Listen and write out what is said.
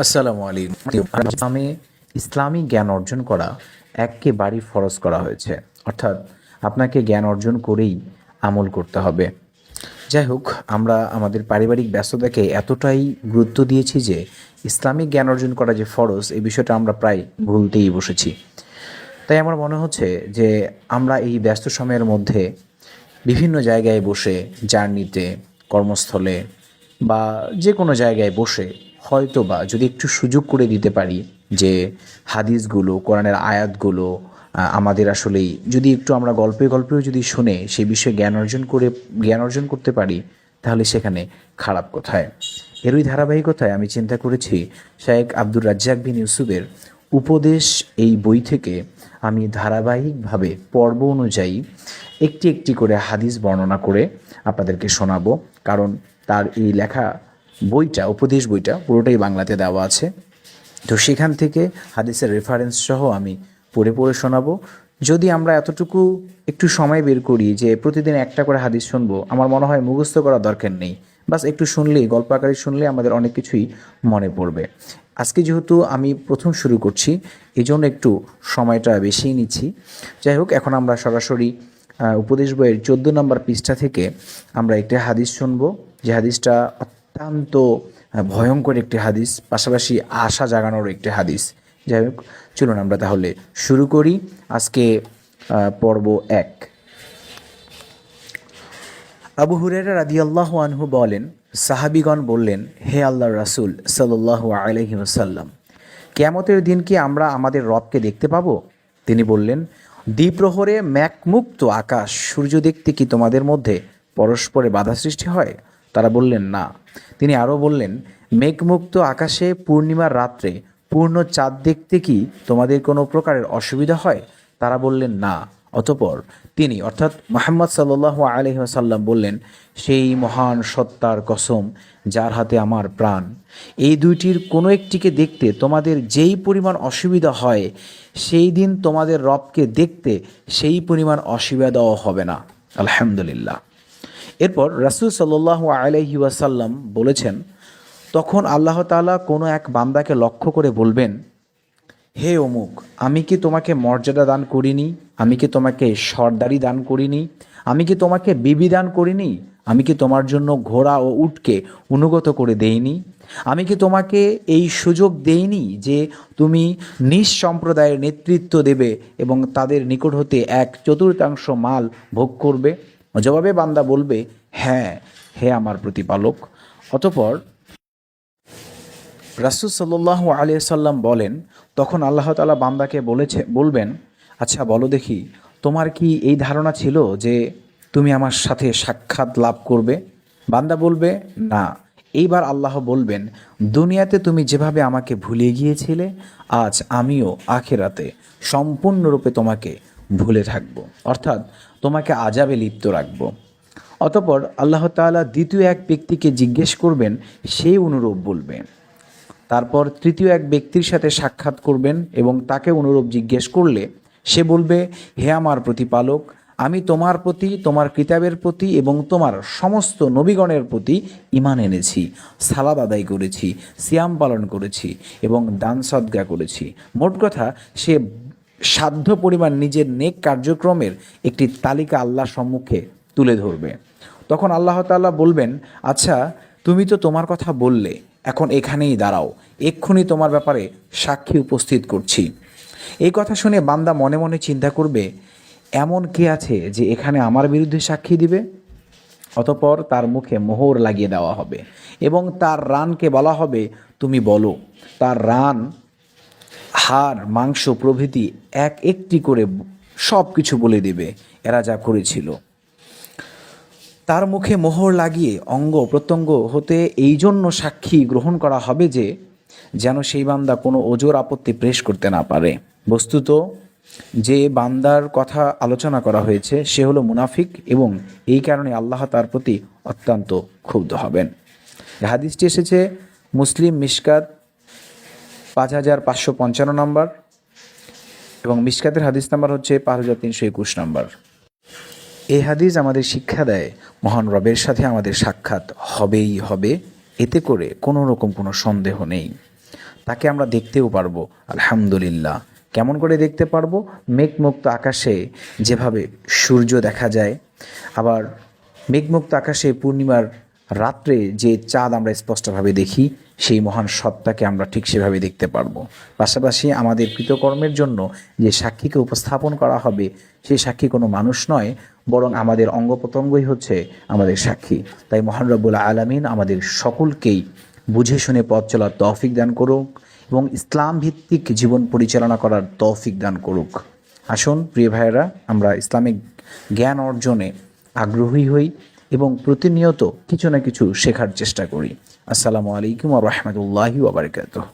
আসসালামু আলাইকুম। আমি ইসলামী জ্ঞান অর্জন করা একেবারেই ফরজ করা হয়েছে, অর্থাৎ আপনাকে জ্ঞান অর্জন করেই আমল করতে হবে। যাই হোক, আমরা আমাদের পারিবারিক ব্যস্ততাকে এতটাই গুরুত্ব দিয়েছি যে ইসলামিক জ্ঞান অর্জন করা যে ফরজ এই বিষয়টা আমরা প্রায় ভুলতেই বসেছি। তাই আমার মনে হচ্ছে যে আমরা এই ব্যস্ত সময়ের মধ্যে বিভিন্ন জায়গায় বসে, জার্নিতে, কর্মস্থলে বা যে কোনো জায়গায় বসে হয়তো বা যদি একটু সুযোগ করে দিতে পারি যে হাদিসগুলো, কোরআনের আয়াতগুলো আমাদের আসলেই যদি একটু আমরা গল্পে গল্পেও যদি শুনে সেই বিষয়ে জ্ঞান অর্জন করতে পারি, তাহলে সেখানে খারাপ কোথায়। এরই ধারাবাহিকতায় আমি চিন্তা করেছি শায়েখ আব্দুর রাজ্জাক বিন ইউসুফের উপদেশ এই বই থেকে আমি ধারাবাহিকভাবে পর্ব অনুযায়ী একটি একটি করে হাদিস বর্ণনা করে আপনাদেরকে শোনাবো। কারণ তার এই লেখা বইটা, উপদেশ বইটা পুরোটাই বাংলাতে দেওয়া আছে। তো সেখান থেকে হাদিসের রেফারেন্স সহ আমি পড়ে পড়ে শোনাবো। যদি আমরা এতটুকু একটু সময় বের করি যে প্রতিদিন একটা করে হাদিস শুনবো, আমার মনে হয় মুখস্থ করার দরকার নেই, বাস একটু শুনলেই, গল্প আকারে শুনলে আমাদের অনেক কিছুই মনে পড়বে। আজকে যেহেতু আমি প্রথম শুরু করছি, এই জন্য একটু সময়টা বেশিই নিচ্ছি। যাই হোক, এখন আমরা সরাসরি উপদেশ বইয়ের 14 নম্বর পৃষ্ঠা থেকে আমরা একটি হাদিস শুনবো, যে হাদিসটা অত্যন্ত ভয়ঙ্কর একটি হাদিস, পাশাপাশি আশা জাগানোর একটি হাদিস। যাই হোক, চলুন আমরা তাহলে শুরু করি আজকে পর্ব 1। আবু হুরায়রা রাদিয়াল্লাহু আনহু বলেন, সাহাবীগণ বললেন, হে আল্লাহর রাসূল সাল্লাল্লাহু আলাইহি ওয়াসাল্লাম, কিয়ামতের দিন কি আমরা আমাদের রবকে দেখতে পাবো? তিনি বললেন, দ্বিপ্রহরে মেঘমুক্ত আকাশ, সূর্য দেখতে কি তোমাদের মধ্যে পরস্পরে বাধা সৃষ্টি হয়? তারা বললেন, না। তিনি আরও বললেন, মেঘমুক্ত আকাশে পূর্ণিমার রাত্রে পূর্ণ চাঁদ দেখতে কি তোমাদের কোনো প্রকারের অসুবিধা হয়? তারা বললেন, না। অতঃপর তিনি, অর্থাৎ মুহাম্মদ সাল্লাল্লাহু আলাইহি ওয়াসাল্লাম বললেন, সেই মহান সত্তার কসম যার হাতে আমার প্রাণ, এই দুইটির কোনো একটিকে দেখতে তোমাদের যেই পরিমাণ অসুবিধা হয়, সেই দিন তোমাদের রবকে দেখতে সেই পরিমাণ অসুবিধাও হবে না। আলহামদুলিল্লাহ। এরপর রাসূল সাল্লাল্লাহু আলাইহি ওয়াসাল্লাম বলেছেন, তখন আল্লাহ তাআলা কোনো এক বান্দাকে লক্ষ্য করে বলবেন, হে অমুক, আমি কি তোমাকে মর্যাদা দান করিনি? আমি কি তোমাকে সর্দারি দান করিনি? আমি কি তোমাকে বিবি দান করিনি? আমি কি তোমার জন্য ঘোড়া ও উটকে অনুগত করে দেইনি? আমি কি তোমাকে এই সুযোগ দেইনি যে তুমি নিজ সম্প্রদায়ের নেতৃত্ব দেবে এবং তাদের নিকট হতে 1/4 মাল ভোগ করবে? জবাবে বান্দা বলবে, হ্যাঁ, হে আমার প্রতিপালক। অতঃপর রাসূল সাল্লাল্লাহু আলাইহি সাল্লাম বলেন, তখন আল্লাহ তাআলা বান্দাকে বলবেন, আচ্ছা বলো দেখি, তোমার কি এই ধারণা ছিল যে তুমি আমার সাথে সাক্ষাৎ লাভ করবে? বান্দা বলবে, না। এইবার আল্লাহ বলবেন, দুনিয়াতে তুমি যেভাবে আমাকে ভুলে গিয়েছিলে, আজ আমিও আখিরাতে সম্পূর্ণরূপে তোমাকে ভুলে থাকব, অর্থাৎ তোমাকে আযাবে লিপ্ত রাখব। অতঃপর আল্লাহ তাআলা দ্বিতীয় এক ব্যক্তিকে জিজ্ঞেস করবেন, সেই অনুরূপ বলবে। তারপর তৃতীয় এক ব্যক্তির সাথে সাক্ষাৎ করবেন এবং তাকে অনুরূপ জিজ্ঞেস করলে সে বলবে, হে আমার প্রতিপালক, আমি তোমার প্রতি, তোমার কিতাবের প্রতি এবং তোমার সমস্ত নবীগণের প্রতি ঈমান এনেছি, সালাত আদায় করেছি, সিয়াম পালন করেছি এবং দান সদকা করেছি। মোট কথা, সে সাধ্য পরিমাণ নিজের নেক কার্যক্রমের একটি তালিকা আল্লাহর সম্মুখে তুলে ধরবে। তখন আল্লাহ তাআলা বলবেন, আচ্ছা তুমি তো তোমার কথা বললে, এখন এখানেই দাঁড়াও, এক্ষুনি তোমার ব্যাপারে সাক্ষী উপস্থিত করছি। এই কথা শুনে বান্দা মনে মনে চিন্তা করবে, এমন কে আছে যে এখানে আমার বিরুদ্ধে সাক্ষী দিবে? অতঃপর তার মুখে মোহর লাগিয়ে দেওয়া হবে এবং তার রানকে বলা হবে, তুমি বলো। তার রান, হাড়, মাংস প্রভৃতি এক একটি করে সব কিছু বলে দেবে এরা যা করেছিল। তার মুখে মোহর লাগিয়ে অঙ্গ প্রত্যঙ্গ হতে এই জন্য সাক্ষী গ্রহণ করা হবে যে যেন সেই বান্দা কোনো ওজর আপত্তি পেশ করতে না পারে। বস্তুত যে বান্দার কথা আলোচনা করা হয়েছে সে হলো মুনাফিক এবং এই কারণে আল্লাহ তার প্রতি অত্যন্ত ক্ষুব্ধ হবেন। হাদিসটি এসেছে মুসলিম মিশকাত 5555 নম্বর এবং মিশকাতের হাদিস নাম্বার হচ্ছে 5321 নম্বর। এই হাদিস আমাদের শিক্ষা দেয়, মহান রবের সাথে আমাদের সাক্ষাৎ হবেই হবে, এতে করে কোনো রকম কোনো সন্দেহ নেই। তাকে আমরা দেখতেও পারবো। আলহামদুলিল্লাহ। কেমন করে দেখতে পারবো? মেঘমুক্ত আকাশে যেভাবে সূর্য দেখা যায়, আবার মেঘমুক্ত আকাশে পূর্ণিমার রাত্রে যে চাঁদ আমরা স্পষ্টভাবে দেখি, সেই মহান সত্তাকে আমরা ঠিক সেভাবে দেখতে পারবো। পাশাপাশি আমাদের কৃতকর্মের জন্য যে সাক্ষীকে উপস্থাপন করা হবে, সেই সাক্ষী কোনো মানুষ নয়, বরং আমাদের অঙ্গ প্রত্যঙ্গই হচ্ছে আমাদের সাক্ষী। তাই মহান রব্বুল আলামিন আমাদের সকলকেই বুঝে শুনে পথ চলার তৌফিক দান করুক এবং ইসলাম ভিত্তিক জীবন পরিচালনা করার তৌফিক দান করুক। আসুন প্রিয় ভাইয়েরা, আমরা ইসলামিক জ্ঞান অর্জনে আগ্রহী হই এবং প্রতিনিয়ত কিছু না কিছু শেখার চেষ্টা করি। আসসালামু আলাইকুম ওয়া রাহমাতুল্লাহি ওয়া বারাকাতুহু।